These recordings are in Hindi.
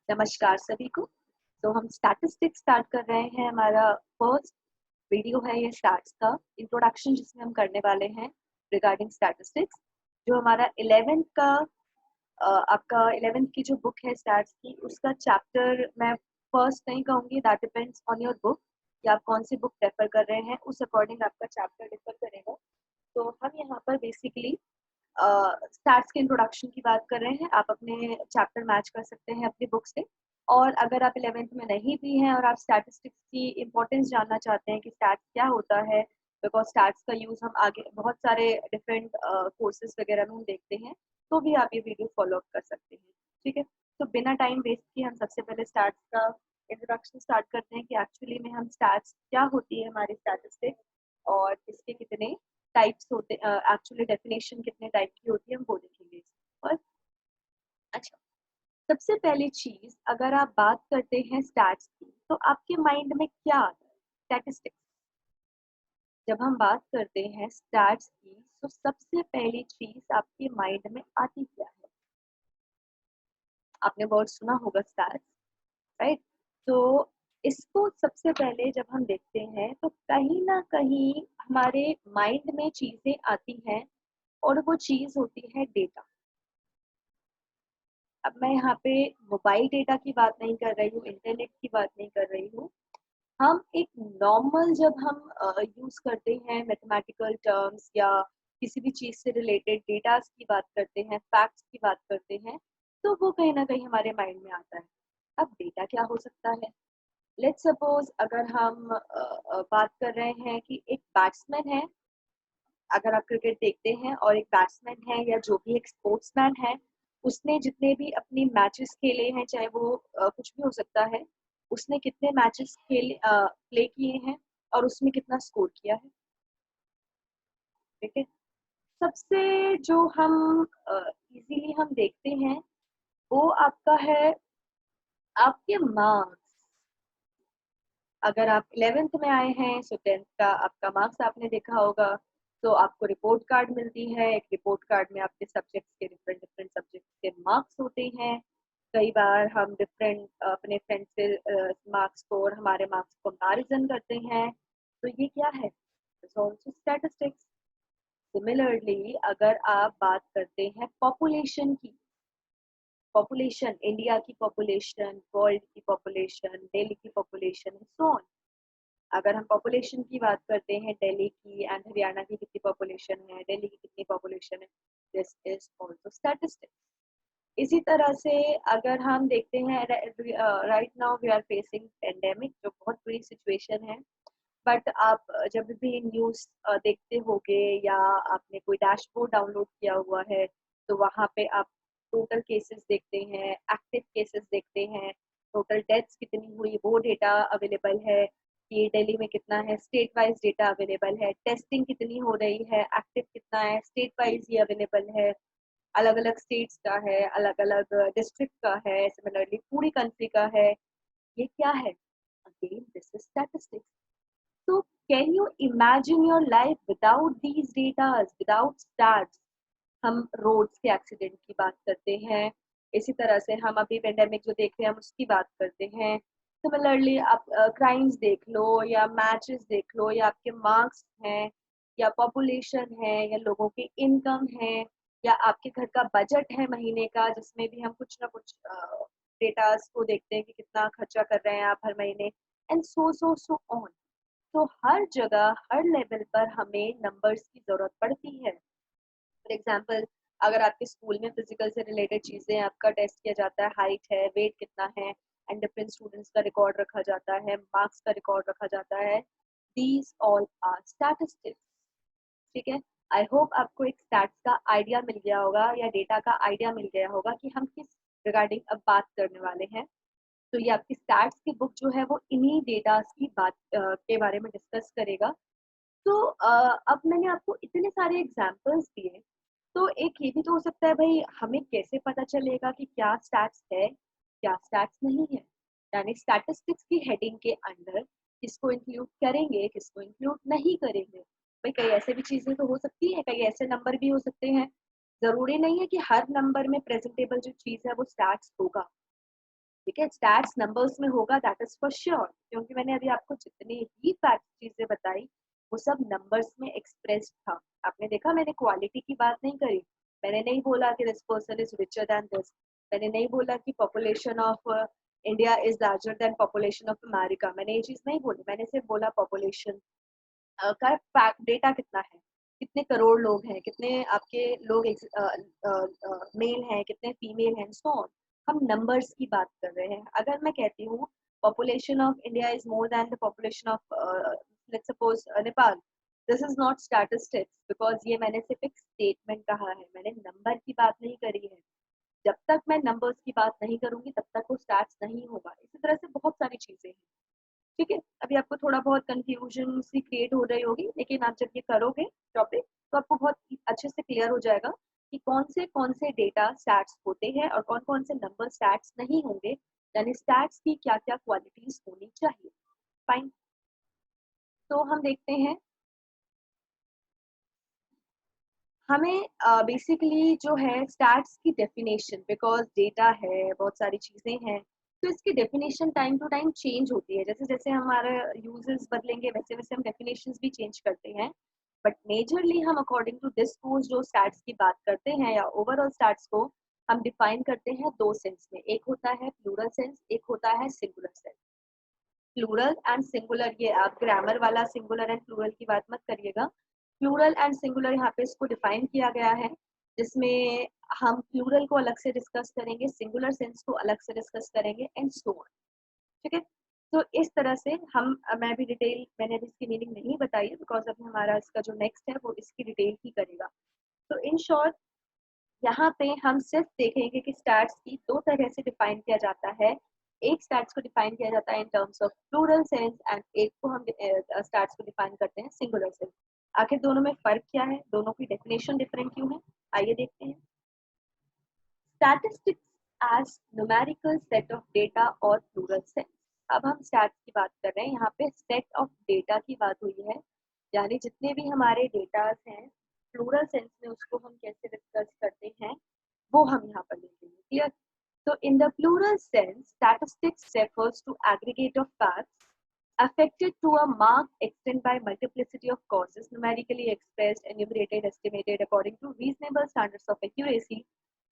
नमस्कार सभी को। तो हम स्टैटिस्टिक्स स्टार्ट कर रहे हैं। हमारा फर्स्ट वीडियो है ये स्टैट्स का इंट्रोडक्शन, जिसमें हम करने वाले हैं रिगार्डिंग स्टैटिस्टिक्स। जो हमारा 11th का आपका 11th की जो बुक है स्टैट्स की, उसका चैप्टर मैं फर्स्ट नहीं कहूँगी, that depends on your book कि आप कौन सी बुक रेफर कर रहे हैं, उस अकॉर्डिंग आपका चैप्टर डिफर करेगा। तो हम यहाँ पर बेसिकली स्टैट्स के इंट्रोडक्शन की बात कर रहे हैं। आप अपने चैप्टर मैच कर सकते हैं अपनी बुक से। और अगर आप 11th में नहीं भी हैं और आप स्टैटिस्टिक्स की इम्पोर्टेंस जानना चाहते हैं कि स्टैट्स क्या होता है, बिकॉज स्टैट्स का यूज़ हम आगे बहुत सारे डिफरेंट कोर्सेज वगैरह में हम देखते हैं, तो भी आप ये वीडियो फॉलो अप कर सकते हैं। ठीक है, तो बिना टाइम वेस्ट किए हम सबसे पहले स्टैट्स का इंट्रोडक्शन स्टार्ट करते हैं कि एक्चुअली में हम स्टैट्स क्या होती है हमारी स्टैटिस्टिक्स, और इसके कितने टाइप्स होते, एक्चुअली डेफिनेशन कितने टाइप की होती है हम वो देखेंगे। और अच्छा, सबसे पहली चीज अगर आप बात करते हैं स्टैट्स की, तो आपके माइंड में क्या आता है? स्टैटिस्टिक्स। जब हम बात करते हैं स्टैट्स की, तो सबसे पहली चीज आपके माइंड में आती क्या है? आपने वर्ड सुना होगा स्टैट्स, राइट? तो इसको सबसे पहले जब हम देखते हैं तो कहीं ना कहीं हमारे माइंड में चीजें आती हैं, और वो चीज होती है डेटा। अब मैं यहाँ पे मोबाइल डेटा की बात नहीं कर रही हूँ, इंटरनेट की बात नहीं कर रही हूँ। हम एक नॉर्मल जब हम यूज करते हैं मैथमेटिकल टर्म्स या किसी भी चीज से रिलेटेड डेटास की बात करते हैं, फैक्ट्स की बात करते हैं, तो वो कहीं ना कहीं हमारे माइंड में आता है। अब डेटा क्या हो सकता है? लेट्स सपोज अगर हम बात कर रहे हैं कि एक बैट्समैन है। अगर आप क्रिकेट देखते हैं और एक बैट्समैन है या जो भी एक स्पोर्ट्समैन है, उसने जितने भी अपनी मैचेस खेले हैं, चाहे वो कुछ भी हो सकता है, उसने कितने मैचेस खेले प्ले किए हैं और उसमें कितना स्कोर किया है। ठीक है, सबसे जो हम इजीली हम देखते हैं, वो आपका है आपके मार्क्स। अगर आप 11th में आए हैं, सो 10th का आपका मार्क्स आपने देखा होगा। तो आपको रिपोर्ट कार्ड मिलती है। एक रिपोर्ट कार्ड में आपके सब्जेक्ट्स के डिफरेंट डिफरेंट सब्जेक्ट्स के मार्क्स होते हैं। कई बार हम डिफरेंट अपने फ्रेंड से मार्क्स को और हमारे मार्क्स को कंपैरिजन करते हैं। तो ये क्या है? स्टैटिस्टिक्स। सिमिलरली अगर आप बात करते हैं पॉपुलेशन की, पॉपुलेशन, इंडिया की पॉपुलेशन, वर्ल्ड की पॉपुलेशन, दिल्ली की पॉपुलेशन, सो ऑन। अगर हम पॉपुलेशन की बात करते हैं, दिल्ली की एंड हरियाणा की कितनी पॉपुलेशन है, दिल्ली की कितनी पॉपुलेशन है, दिस इज ऑल्सो स्टैटिस्टिक्स। इसी तरह से अगर हम देखते हैं, right now we are facing pandemic, जो बहुत बुरी सिचुएशन है। बट आप जब भी न्यूज़ देखते होगे या आपने कोई डैशबोर्ड डाउनलोड किया हुआ है, तो वहाँ पे आप टोटल केसेस देखते हैं, एक्टिव केसेस देखते हैं, टोटल डेथ्स कितनी हुई वो डेटा अवेलेबल है कि दिल्ली में कितना है, स्टेट वाइज डेटा अवेलेबल है, टेस्टिंग कितनी हो रही है, एक्टिव कितना है, स्टेट वाइज ये अवेलेबल है, अलग अलग स्टेट्स का है, अलग अलग डिस्ट्रिक्ट का है, सिमिलरली पूरी कंट्री का है। ये क्या है? Again this is statistics. So can you imagine your life without these data, without stats? हम रोड्स के एक्सीडेंट की बात करते हैं, इसी तरह से हम अभी पेंडेमिक जो देख रहे हैं हम उसकी बात करते हैं। सिमिलरली आप क्राइम्स देख लो या मैचेस देख लो या आपके मार्क्स हैं या पॉपुलेशन है या लोगों की इनकम है या आपके घर का बजट है महीने का, जिसमें भी हम कुछ ना कुछ डेटास को देखते हैं कि कितना खर्चा कर रहे हैं आप हर महीने, एंड सो ऑन। तो हर जगह हर लेवल पर हमें नंबर्स की जरूरत पड़ती है। फॉर एग्जाम्पल, अगर आपके स्कूल में फिजिकल से रिलेटेड चीजें आपका टेस्ट किया जाता है, हाइट है, वेट कितना है, एंड डिफरेंट स्टूडेंट्स का रिकॉर्ड रखा जाता है, मार्क्स का रिकॉर्ड रखा जाता है, दीज ऑल आर स्टैटिस्टिक्स। ठीक है, आई होप आपको एक स्टैट्स का आइडिया मिल गया होगा या डेटा का आइडिया मिल गया होगा कि हम किस रिगार्डिंग अब बात करने वाले हैं। तो ये आपकी स्टैट्स की बुक जो है वो इन्हीं डेटास की बात के बारे में डिस्कस करेगा। तो अब मैंने आपको इतने सारे एग्जांपल्स दिए, तो एक ये भी तो हो सकता है भाई, हमें कैसे पता चलेगा कि क्या स्टैट्स है, क्या स्टैट्स नहीं है? यानी स्टैटिस्टिक्स की हेडिंग के अंडर किसको इंक्लूड करेंगे, किसको इंक्लूड नहीं करेंगे? भाई कई ऐसे भी चीजें तो हो सकती है, कई ऐसे नंबर भी हो सकते हैं। जरूरी नहीं है कि हर नंबर में प्रेजेंटेबल जो चीज है वो स्टैट्स होगा। ठीक है, स्टैट्स नंबर्स में होगा, दैट इज फॉर श्योर, क्योंकि मैंने अभी आपको जितने ही फैक्ट चीजें बताई वो सब नंबर्स में एक्सप्रेस्ड था। आपने देखा मैंने क्वालिटी की बात नहीं करी, मैंने नहीं बोला कि this person is richer than this, मैंने नहीं बोला कि population of India is larger than population of America, मैंने ये चीज नहीं बोली, मैंने सिर्फ बोला पॉपुलेशन का फैक्ट डेटा कितना है, कितने करोड़ लोग हैं, कितने आपके लोग मेल हैं, कितने फीमेल हैं, सो ऑन। हम नंबर्स की बात कर रहे हैं। अगर मैं कहती हूँ population of India is more then the population of let's suppose Nepal, this is not statistics, because ये मैंने सिर्फ एक स्टेटमेंट कहा है, मैंने नंबर की बात नहीं करी है। जब तक मैं नंबर्स की बात नहीं करूंगी तब तक वो स्टैट्स नहीं होगा। इसी तरह से बहुत सारी चीजें हैं। ठीक है, अभी आपको थोड़ा बहुत कंफ्यूजन सी क्रिएट हो रही होगी, लेकिन आप जब ये करोगे टॉपिक तो आपको बहुत अच्छे से क्लियर हो जाएगा कि कौन से डेटा स्टैट्स होते हैं और कौन से नंबर स्टैट्स नहीं होंगे, यानी स्टैट्स की क्या क्या क्वालिटीज होनी चाहिए। फाइन, तो हम देखते हैं हमें बेसिकली जो है स्टैट्स की डेफिनेशन, बिकॉज डेटा है, बहुत सारी चीजें हैं, तो इसकी definition time to time change होती है, जैसे जैसे हमारे यूजेस बदलेंगे वैसे वैसे हम डेफिनेशंस भी चेंज करते हैं। बट मेजरली हम अकॉर्डिंग टू दिस कोर्स जो स्टैट्स की बात करते हैं या ओवरऑल स्टैट्स को हम डिफाइन करते हैं दो सेंस में, एक होता है प्लूरल सेंस, एक होता है singular sense. Plural and singular, ये आप ग्रामर वाला सिंगुलर एंड प्लूरल की बात मत करिएगा। प्लूरल एंड सिंगुलर यहाँ पे इसको डिफाइन किया गया है, जिसमें हम प्लूरल को अलग से डिस्कस करेंगे, सिंगुलर सेंस को अलग से डिस्कस करेंगे एंड सो ऑन। ठीक है, तो इस तरह से हम मैं भी डिटेल मैंने अभी इसकी मीनिंग नहीं बताई है, बिकॉज अभी हमारा इसका जो नेक्स्ट है वो इसकी डिटेल ही करेगा। तो इन शॉर्ट यहाँ पे हम सिर्फ देखेंगे कि स्टैट्स की दो तरह से डिफाइन किया जाता है। एक स्टैट्स को डिफाइन किया जाता है in terms of plural sense and एक को हम स्टैट्स को डिफाइन करते हैं सिंगुलर सेंस। आखिर दोनों में फर्क क्या है, दोनों की डेफिनेशन डिफरेंट क्यों है, आइए देखते हैं। Statistics as numerical set of data और प्लूरल सेंस। अब हम स्टैट्स की बात कर रहे हैं, यहाँ पे सेट ऑफ डेटा की बात हुई है, यानी जितने भी हमारे डेटास हैं प्लूरल सेंस में उसको हम कैसे डिस्कस करते हैं वो हम यहाँ पर देखेंगे। Clear? So in the plural sense, statistics refers to aggregate of facts affected to a marked extent by multiplicity of causes, numerically expressed, enumerated, estimated according to reasonable standards of accuracy,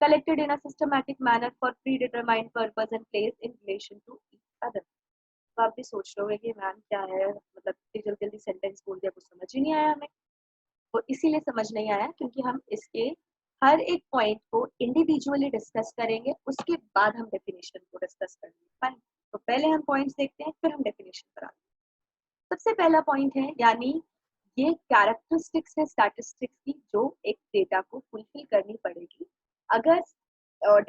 collected in a systematic manner for predetermined purpose and placed in relation to each other. तो आप भी सोच रहे हो कि मैम क्या है, मतलब इतनी जल्दी जल्दी सेंटेंस बोल दिया, कुछ समझ ही नहीं आया हमें। वो इसीलिए समझ नहीं आया क्योंकि हम इसके हर एक पॉइंट को इंडिविजुअली डिस्कस करेंगे, उसके बाद हम डेफिनेशन को डिस्कस करेंगे। फाइन, तो पहले हम पॉइंट्स देखते हैं फिर हम डेफिनेशन पर आते हैं। सबसे पहला पॉइंट है, यानी ये कैरेक्टरिस्टिक्स है स्टैटिस्टिक्स की जो एक डेटा को फुलफिल करनी पड़ेगी। अगर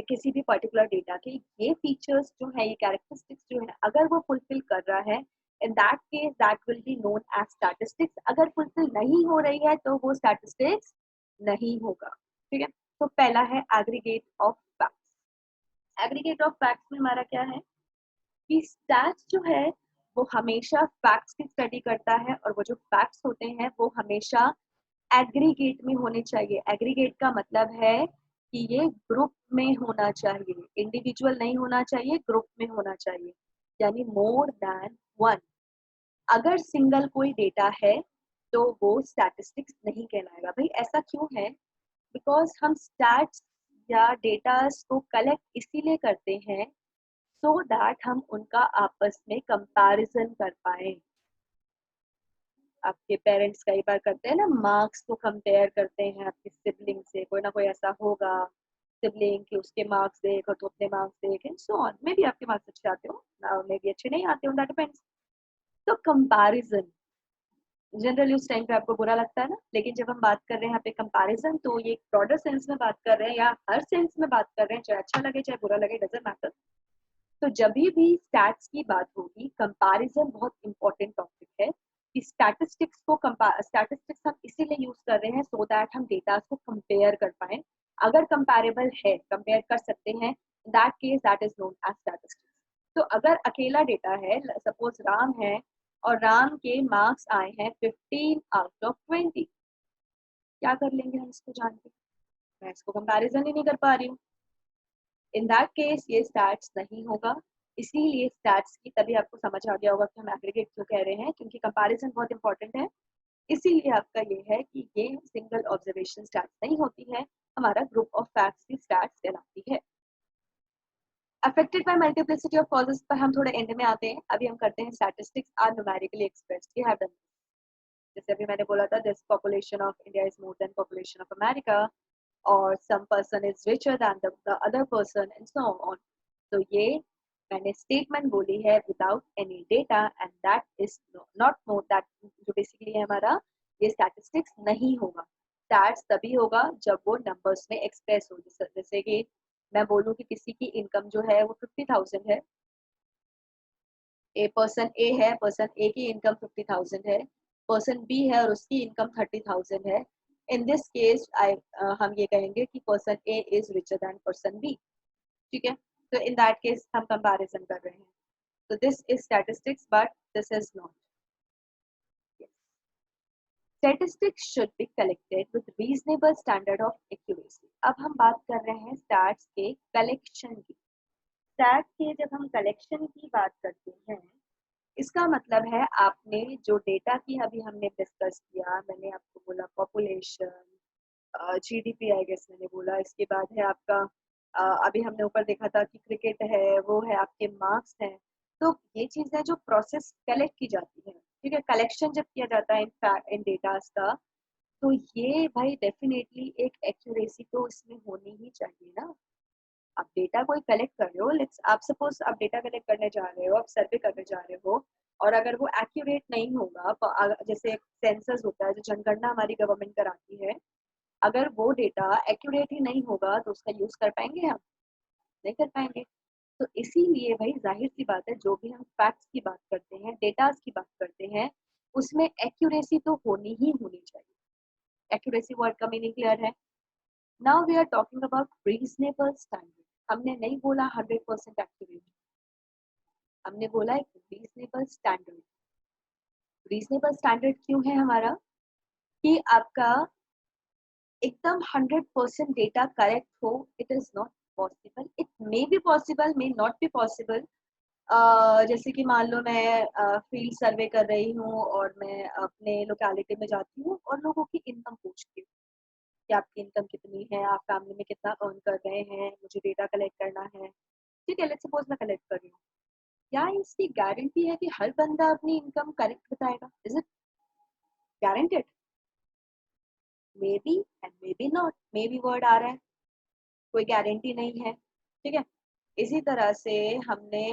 किसी भी पर्टिकुलर डेटा के ये फीचर्स जो है, ये कैरेक्टरिस्टिक्स जो है, अगर वो फुलफिल कर रहा है, in that case that will be known as statistics। अगर फुलफिल नहीं हो रही है तो वो स्टैटिस्टिक्स नहीं होगा। ठीक है, तो पहला है aggregate of facts. Aggregate of facts में हमारा क्या है कि स्टैट्स जो है वो हमेशा फैक्ट्स की स्टडी करता है और वो जो फैक्ट्स होते हैं वो हमेशा एग्रीगेट में होने चाहिए। एग्रीगेट का मतलब है कि ये ग्रुप में होना चाहिए, इंडिविजुअल नहीं होना चाहिए, ग्रुप में होना चाहिए, यानी मोर देन वन। अगर सिंगल कोई डेटा है तो वो स्टैटिस्टिक्स नहीं कहलाएगा। भाई ऐसा क्यों है? बिकॉज हम स्टैट्स या डेटास को कलेक्ट इसीलिए करते हैं सो दैट हम उनका आपस में कंपैरिजन कर पाए। आपके पेरेंट्स कई बार करते हैं ना, मार्क्स को कंपेयर करते हैं आपके सिबलिंग से, कोई ना कोई ऐसा होगा सिबलिंग कि उसके मार्क्स देख और तो अपने मार्क्स देख and so on. May be आपके मार्क्स अच्छे आते हो ना, मे बी अच्छे नहीं आते हो, दैट डिपेंड्स। तो कंपैरिजन जनरली उस टाइम पे आपको बुरा लगता है ना, लेकिन जब हम बात कर रहे हैं यहाँ पे कंपैरिजन, तो ये ब्रॉडर सेंस में बात कर रहे हैं या हर सेंस में बात कर रहे हैं, चाहे अच्छा लगे चाहे बुरा लगे, डजंट मैटर। तो जब भी स्टैट्स की बात होगी, कंपैरिजन बहुत इंपॉर्टेंट टॉपिक है कि स्टैटिस्टिक्स को स्टैटिस्टिक्स हम इसीलिए यूज कर रहे हैं सो दैट हम डेटा को कंपेयर कर पाए। अगर कंपेरेबल है, कंपेयर कर सकते हैं, that case that is known as statistics. तो अगर अकेला डेटा है, सपोज राम है और राम के मार्क्स आए हैं 15 out of 20, क्या कर लेंगे हम इसको जान के? मैं इसको कंपैरिजन ही नहीं कर पा रही हूँ। इन दैट केस ये स्टैट्स नहीं होगा, इसीलिए स्टैट्स की तभी आपको समझ आ गया होगा कि हम एग्रीगेट क्यों कह रहे हैं, क्योंकि कंपैरिजन बहुत इंपॉर्टेंट है। इसीलिए आपका ये है कि ये सिंगल ऑब्जर्वेशन स्टैट्स नहीं होती है, हमारा ग्रुप ऑफ फैक्ट्स की स्टैट्स कहलाती है। Affected by multiplicity of causes पर हम थोड़े एंड में आते हैं। अभी हम करते हैं statistics are numerically expressed. We have done, जैसे अभी मैंने बोला था this population of India is more than population of America, और some person is richer than the other person and so on. तो ये मैंने स्टेटमेंट बोली है without any data, and that is not no that, जो बेसिकली हमारा ये स्टैटिस्टिक्स नहीं होगा। स्टैट्स तभी होगा जब वो नंबर्स में एक्सप्रेस हो। जैसे कि मैं बोलूँ कि किसी की इनकम जो है वो 50,000 है, पर्सन ए है, पर्सन ए की इनकम 50,000 है, पर्सन बी है और उसकी इनकम 30,000 है। इन दिस केस हम ये कहेंगे कि person A is richer than person B. ठीक है, तो इन दैट केस हम कंपैरिजन कर रहे हैं। तो this is statistics but this is not. Statistics should be collected with reasonable standard of accuracy. अब हम बात कर रहे हैं स्टैट्स के कलेक्शन की। स्टैट्स के जब हम कलेक्शन की बात करते हैं, इसका मतलब है आपने जो डेटा की अभी हमने डिस्कस किया, मैंने आपको बोला पॉपुलेशन, जीडीपी आई गेस मैंने बोला, इसके बाद है आपका अभी हमने ऊपर देखा था कि क्रिकेट है, वो है आपके मार्क्स हैं। तो ये चीज़ है जो प्रोसेस कलेक्ट की जाती है, ठीक है, कलेक्शन जब किया जाता है इन डेटास का, तो ये भाई डेफिनेटली एक एक्यूरेसी तो इसमें होनी ही चाहिए ना। आप डेटा कोई कलेक्ट कर रहे हो, लेट्स आप सपोज आप डेटा कलेक्ट करने जा रहे हो, आप सर्वे करने जा रहे हो, और अगर वो एक्यूरेट नहीं होगा, जैसे सेंसस होता है जो जनगणना हमारी गवर्नमेंट कराती है, अगर वो डेटा एक्यूरेट ही नहीं होगा तो उसका यूज कर पाएंगे हम? नहीं कर पाएंगे। तो इसीलिए भाई जाहिर सी बात है, जो भी हम फैक्ट्स की बात करते हैं, डेटास की बात करते हैं, उसमें एक्यूरेसी तो होनी ही होनी चाहिए। एक्यूरेसी वर्ड का मीनिंग क्लियर है? Now we are talking about reasonable standard. हमने नहीं बोला 100% एक्यूरेट, हमने बोला एक रीजनेबल स्टैंडर्ड। रीजनेबल स्टैंडर्ड क्यों है हमारा? कि आपका एकदम 100% डेटा करेक्ट हो, it is not possible. It may be possible, may not be possible. जैसे कि मान लो मैं फील्ड सर्वे कर रही हूँ और मैं अपने लोकेलिटी में जाती हूँ और लोगों की इनकम पूछती हूँ कि आपकी इनकम कितनी है, आप फैमिली में कितना अर्न कर रहे हैं, मुझे डेटा कलेक्ट करना है। ठीक है, लेट्स सपोज मैं कलेक्ट कर रही हूँ। क्या इसकी गारंटी है कि हर बंदा अपनी इनकम करेक्ट बताएगा? Is it guaranteed? May be and may be not. May be word आ रहा है, कोई गारंटी नहीं है। ठीक है, इसी तरह से हमने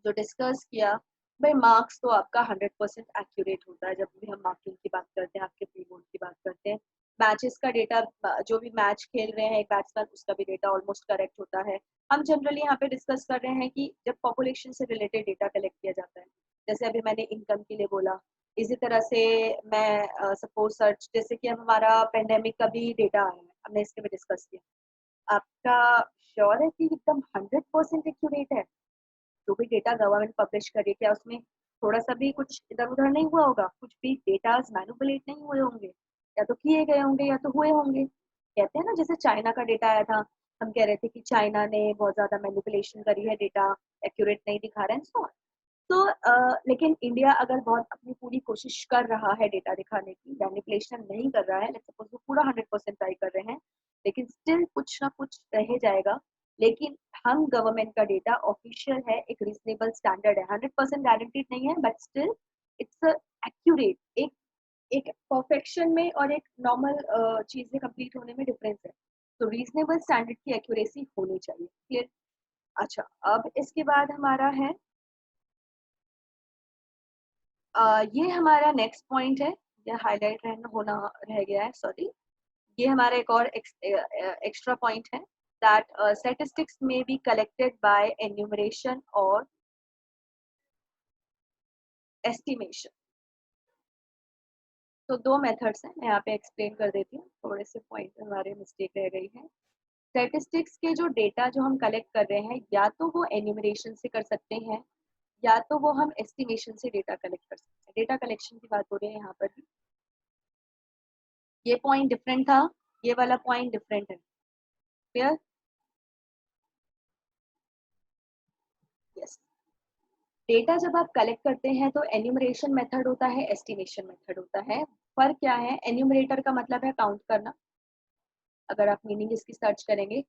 जो डिस्कस किया, भाई मार्क्स तो आपका 100% एक्यूरेट होता है जब भी हम मार्किंग की बात करते हैं, आपके प्री बोर्ड की बात करते हैं। मैचेस का डेटा, जो भी मैच खेल रहे हैं एक बैट्समैन, उसका भी डेटा ऑलमोस्ट करेक्ट होता है। हम जनरली यहाँ पे डिस्कस कर रहे हैं कि जब पॉपुलेशन से रिलेटेड डेटा कलेक्ट किया जाता है, जैसे अभी मैंने इनकम के लिए बोला, इसी तरह से मैं सपोज सर्च, जैसे कि अब हमारा पेंडेमिक का भी डेटा आया है, हमने इसके भी डिस्कस किया। आपका श्योर है कि एकदम 100% एक्यूरेट है? जो भी डेटा गवर्नमेंट पब्लिश करे, क्या उसमें थोड़ा सा भी कुछ इधर उधर नहीं हुआ होगा? कुछ भी डेटा मैनिपुलेट नहीं हुए होंगे? या तो किए गए होंगे या तो हुए होंगे। कहते हैं ना, जैसे चाइना का डेटा आया था, हम कह रहे थे कि चाइना ने बहुत ज्यादा मैनिपुलेशन करी है, डेटा एक्यूरेट नहीं दिखा रहा है, सो तो लेकिन इंडिया अगर बहुत अपनी पूरी कोशिश कर रहा है डेटा दिखाने की, मैनिपुलेशन नहीं कर रहा है, लेट्स सपोज वो पूरा 100% ट्राई कर रहे हैं, लेकिन स्टिल कुछ ना कुछ रह जाएगा। लेकिन हम गवर्नमेंट का डेटा ऑफिशियल है, एक रीजनेबल स्टैंडर्ड है, 100% गारंटीड नहीं है, बट स्टिल इट्स एक्यूरेट। एक एक परफेक्शन में और एक नॉर्मल चीजें कंप्लीट होने में डिफरेंस है। तो रीजनेबल स्टैंडर्ड की एक्यूरेसी होनी चाहिए। क्लियर? अच्छा, अब इसके बाद हमारा है ये हमारा नेक्स्ट पॉइंट है, ये हाईलाइट रहना होना रह गया है, सॉरी। ये हमारा एक और एक्स्ट्रा पॉइंट है, दैट स्टैटिस्टिक्स में बी कलेक्टेड बाय एन्यूमरेशन और एस्टिमेशन। तो दो मेथड्स हैं, मैं यहाँ पे एक्सप्लेन कर देती हूँ, थोड़े से पॉइंट हमारे मिस्टेक रह गई है। स्टैटिस्टिक्स के जो डेटा जो हम कलेक्ट कर रहे हैं, या तो वो एन्यूमरेशन से कर सकते हैं, या तो वो हम एस्टिमेशन से डेटा कलेक्ट कर सकते हैं। डेटा कलेक्शन की बात हो रही है यहाँ पर भी। ये पॉइंट डिफरेंट था, ये वाला पॉइंट डिफरेंट है। क्लियर? डेटा जब आप कलेक्ट करते हैं तो एन्यूमरेशन मेथड होता है, एस्टिमेशन मेथड होता है। फर्क क्या है? एन्यूमरेटर का मतलब है काउंट करना, अगर आप मीनिंग इसकी सर्च करेंगे।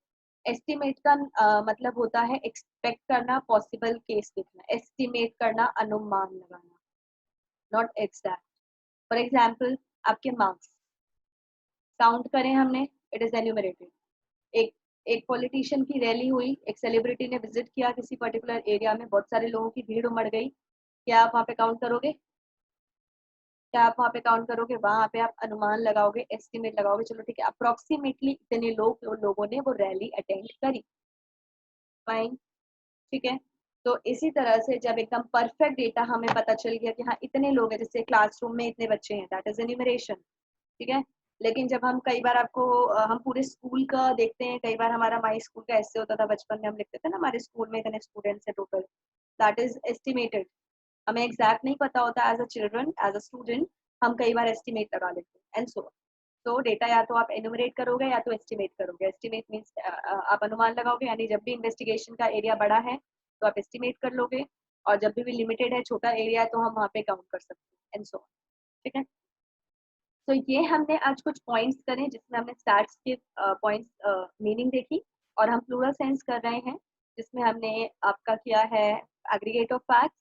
एस्टिमेट का मतलब होता है एक्सपेक्ट करना, पॉसिबल केस देखना, एस्टिमेट करना, अनुमान लगाना, नॉट एग्जैक्ट। फॉर एग्जाम्पल, आपके मार्क्स काउंट करें हमने, इट इज एन्यूमरेटेड। एक एक पॉलिटिशियन की रैली हुई, एक सेलिब्रिटी ने विजिट किया किसी पर्टिकुलर एरिया में, बहुत सारे लोगों की भीड़ उमड़ गई, क्या आप वहाँ पे काउंट करोगे? क्या आप वहाँ पे काउंट करोगे? वहाँ पे आप अनुमान लगाओगे, एस्टिमेट लगाओगे, चलो ठीक है, अप्रोक्सीमेटली इतने लोगों ने वो रैली अटेंड करी, फाइन, ठीक है। तो इसी तरह से जब एकदम परफेक्ट डेटा हमें पता चल गया कि हाँ इतने लोग हैं, जैसे क्लासरूम में इतने बच्चे हैं, दैट इज एन्यूमरेशन, ठीक है। लेकिन जब हम कई बार आपको हम पूरे स्कूल का देखते हैं, कई बार हमारा माई स्कूल का ऐसे होता था, बचपन में हम लिखते थे ना हमारे स्कूल में इतने स्टूडेंट्स है टोटल, दैट इज एस्टिमेटेड। हमें एग्जैक्ट नहीं पता होता as a children, as a student हम कई बार एस्टिमेट लगा लेते हैं, एंड सो तो डेटा या तो आप एनुमरेट करोगे या तो एस्टिमेट करोगे। एस्टिमेट मीन्स आप अनुमान लगाओगे, यानी जब भी इन्वेस्टिगेशन का एरिया बड़ा है तो आप एस्टिमेट कर लोगे, और जब भी लिमिटेड है, छोटा एरिया है, तो हम वहाँ पे काउंट कर सकते हैं, एंड सो, ठीक है। तो ये हमने आज कुछ पॉइंट्स करे जिसमें हमने स्टैट्स के पॉइंट्स मीनिंग देखी, और हम प्लूरल सेंस कर रहे हैं जिसमें हमने आपका किया है aggregate of facts,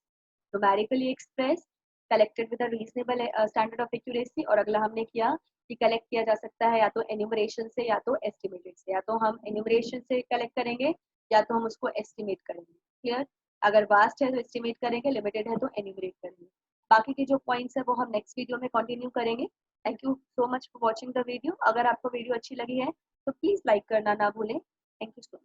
numerically express, collected with a reasonable standard of accuracy, और अगला हमने किया कि कलेक्ट किया जा सकता है या तो एन्यूमरेशन से या तो एस्टिमेटेड से, या तो हम एन्यूमरेशन से कलेक्ट करेंगे या तो हम उसको एस्टिमेट करेंगे, क्लियर। अगर वास्ट है तो एस्टिमेट करेंगे, लिमिटेड है तो एन्यूमरेट करेंगे। बाकी के जो पॉइंट्स है वो हम नेक्स्ट वीडियो में कंटिन्यू करेंगे। Thank you so much for watching the video. अगर आपको वीडियो अच्छी लगी है तो प्लीज लाइक करना ना भूलें। Thank you so much.